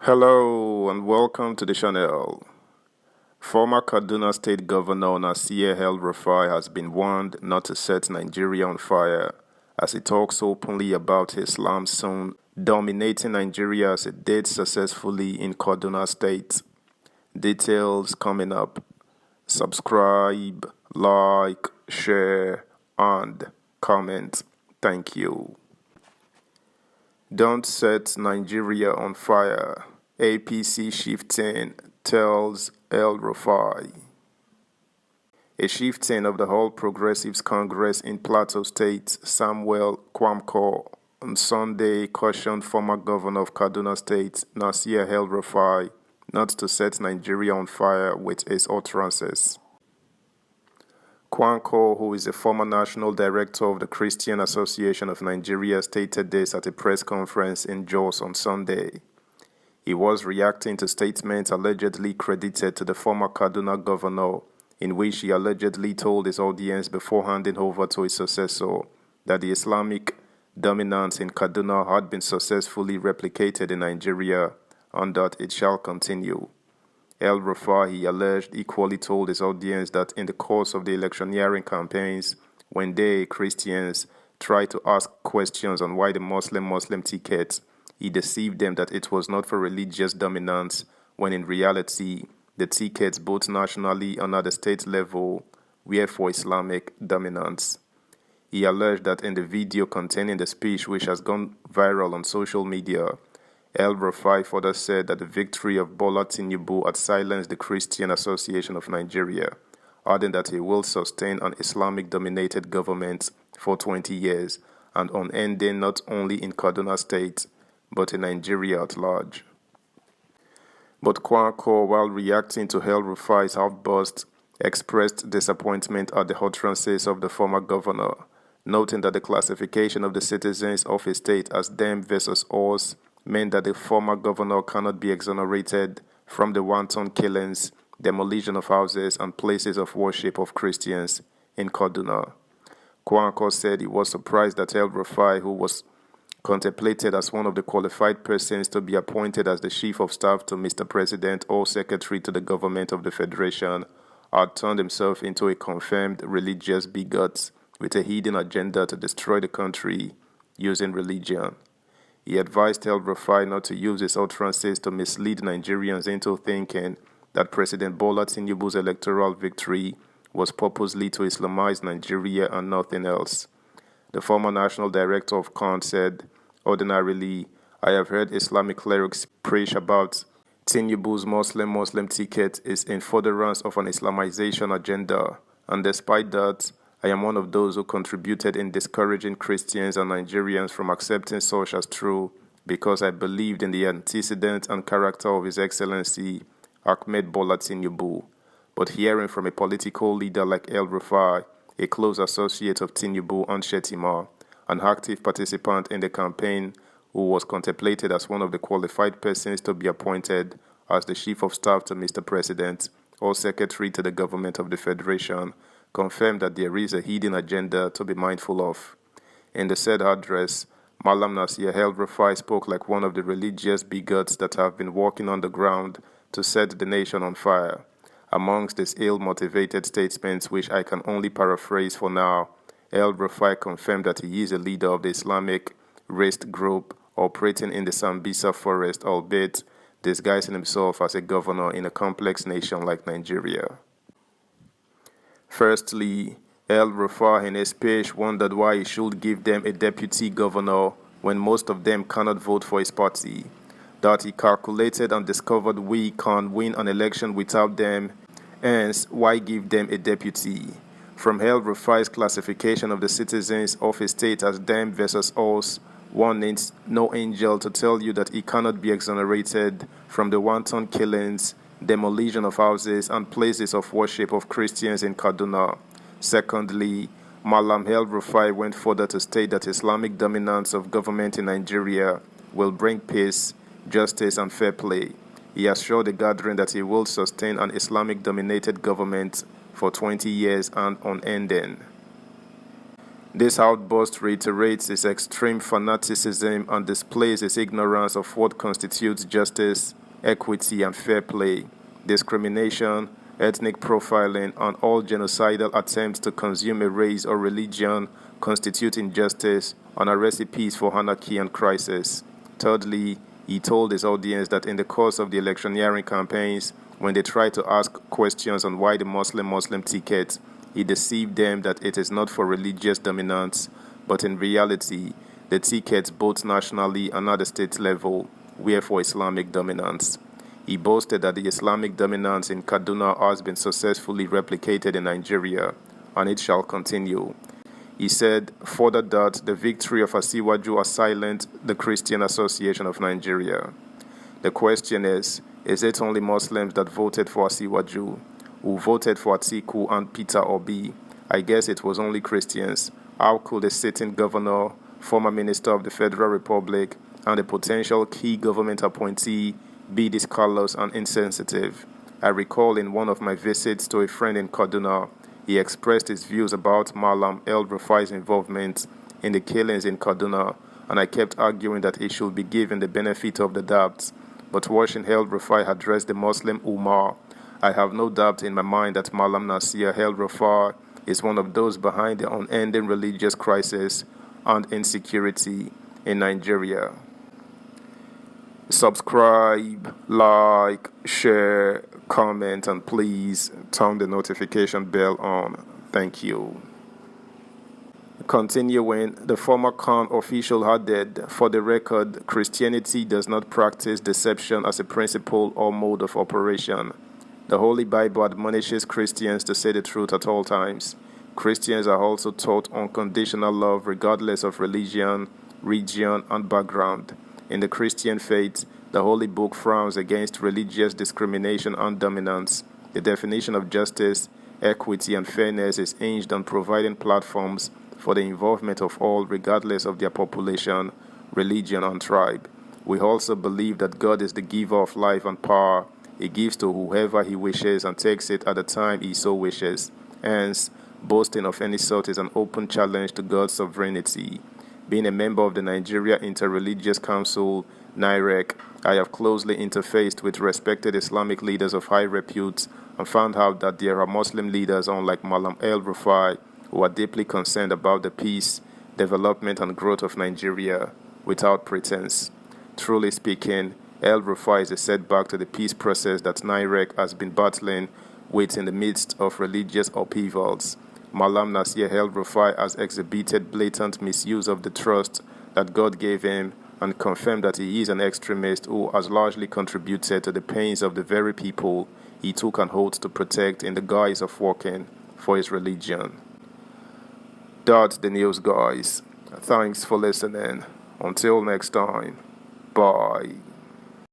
Hello and welcome to the channel. Former Kaduna State Governor Nasir El-Rufai has been warned not to set Nigeria on fire as he talks openly about Islam soon dominating Nigeria as it did successfully in Kaduna State. Details coming up. Subscribe, like, share, and comment. Thank you. Don't set Nigeria on fire. APC shifting tells El-Rufai. A shifting of the All Progressives Congress in Plateau State, Samuel Kwamko, on Sunday cautioned former governor of Kaduna State, Nasir El-Rufai, not to set Nigeria on fire with his utterances. Kwanko, who is a former national director of the Christian Association of Nigeria, stated this at a press conference in Jos on Sunday. He was reacting to statements allegedly credited to the former Kaduna governor, in which he allegedly told his audience before handing over to his successor that the Islamic dominance in Kaduna had been successfully replicated in Nigeria and that it shall continue. El-Rufai, he alleged, equally told his audience that in the course of the electioneering campaigns, when they, Christians, tried to ask questions on why the Muslim ticket, he deceived them that it was not for religious dominance, when in reality, the tickets both nationally and at the state level were for Islamic dominance. He alleged that in the video containing the speech, which has gone viral on social media, El-Rufai further said that the victory of Bola Tinubu had silenced the Christian Association of Nigeria, adding that he will sustain an Islamic-dominated government for 20 years and unending not only in Kaduna State, but in Nigeria at large. But Kwanko, while reacting to El-Rufai's outburst, expressed disappointment at the utterances of the former governor, noting that the classification of the citizens of a state as them versus us meant that the former governor cannot be exonerated from the wanton killings, demolition of houses, and places of worship of Christians in Kaduna. Kwanko said he was surprised that El-Rufai, who was contemplated as one of the qualified persons to be appointed as the Chief of Staff to Mr. President or Secretary to the Government of the Federation, had turned himself into a confirmed religious bigot with a hidden agenda to destroy the country using religion. He advised El-Rufai not to use his utterances to mislead Nigerians into thinking that President Bola Tinubu's electoral victory was purposely to Islamize Nigeria and nothing else. The former national director of CON said, "Ordinarily, I have heard Islamic clerics preach about Tinubu's Muslim ticket is in furtherance of an Islamization agenda, and despite that, I am one of those who contributed in discouraging Christians and Nigerians from accepting such as true because I believed in the antecedent and character of His Excellency Ahmed Bola Tinubu. But hearing from a political leader like El-Rufai, a close associate of Tinubu and Shetima, an active participant in the campaign who was contemplated as one of the qualified persons to be appointed as the Chief of Staff to Mr. President or Secretary to the Government of the Federation, confirmed that there is a hidden agenda to be mindful of. In the said address, Malam Nasir El-Rufai spoke like one of the religious bigots that have been walking on the ground to set the nation on fire. Amongst his ill-motivated statements, which I can only paraphrase for now, El-Rufai confirmed that he is a leader of the Islamic Rist group operating in the Sambisa forest, albeit disguising himself as a governor in a complex nation like Nigeria. Firstly, El-Rufai in his speech wondered why he should give them a deputy governor when most of them cannot vote for his party. That he calculated and discovered we can win an election without them, hence why give them a deputy? From El-Rufai's classification of the citizens of a state as them versus us, one needs no angel to tell you that he cannot be exonerated from the wanton killings, demolition of houses and places of worship of Christians in Kaduna. Secondly, Malam El-Rufai went further to state that Islamic dominance of government in Nigeria will bring peace, justice and fair play. He assured the gathering that he will sustain an Islamic-dominated government for 20 years and unending. This outburst reiterates his extreme fanaticism and displays his ignorance of what constitutes justice, equity, and fair play. Discrimination, ethnic profiling, and all genocidal attempts to consume a race or religion constitute injustice and are recipes for anarchy and crisis. Thirdly, he told his audience that in the course of the electioneering campaigns, when they tried to ask questions on why the Muslim ticket, he deceived them that it is not for religious dominance, but in reality, the tickets both nationally and at the state level were for Islamic dominance. He boasted that the Islamic dominance in Kaduna has been successfully replicated in Nigeria, and it shall continue. He said further that the victory of Asiwaju has silenced the Christian Association of Nigeria. The question is it only Muslims that voted for Asiwaju? Who voted for Atiku and Peter Obi? I guess it was only Christians. How could a sitting governor, former minister of the Federal Republic, and a potential key government appointee be this callous and insensitive? I recall in one of my visits to a friend in Kaduna, he expressed his views about Malam El-Rufai's involvement in the killings in Kaduna, and I kept arguing that he should be given the benefit of the doubt. But watching El-Rufai address the Muslim Ummah, I have no doubt in my mind that Malam Nasir El-Rufai is one of those behind the unending religious crisis and insecurity in Nigeria. Subscribe, like, share, comment, and please turn the notification bell on. Thank you. Continuing, the former Khan official added, for the record, Christianity does not practice deception as a principle or mode of operation. The Holy Bible admonishes Christians to say the truth at all times. Christians are also taught unconditional love regardless of religion, region, and background. In the Christian faith, the Holy Book frowns against religious discrimination and dominance. The definition of justice, equity, and fairness is hinged on providing platforms for the involvement of all regardless of their population, religion, and tribe. We also believe that God is the giver of life and power. He gives to whoever he wishes and takes it at the time he so wishes. Hence, boasting of any sort is an open challenge to God's sovereignty. Being a member of the Nigeria Interreligious Council, NIREC, I have closely interfaced with respected Islamic leaders of high repute and found out that there are Muslim leaders unlike Malam El-Rufai who are deeply concerned about the peace, development, and growth of Nigeria without pretense. Truly speaking, El-Rufai is a setback to the peace process that NIREC has been battling with in the midst of religious upheavals. Malam Nasir El-Rufai has exhibited blatant misuse of the trust that God gave him and confirmed that he is an extremist who has largely contributed to the pains of the very people he took an oath to protect in the guise of working for his religion. That's the news, guys. Thanks for listening. Until next time, bye.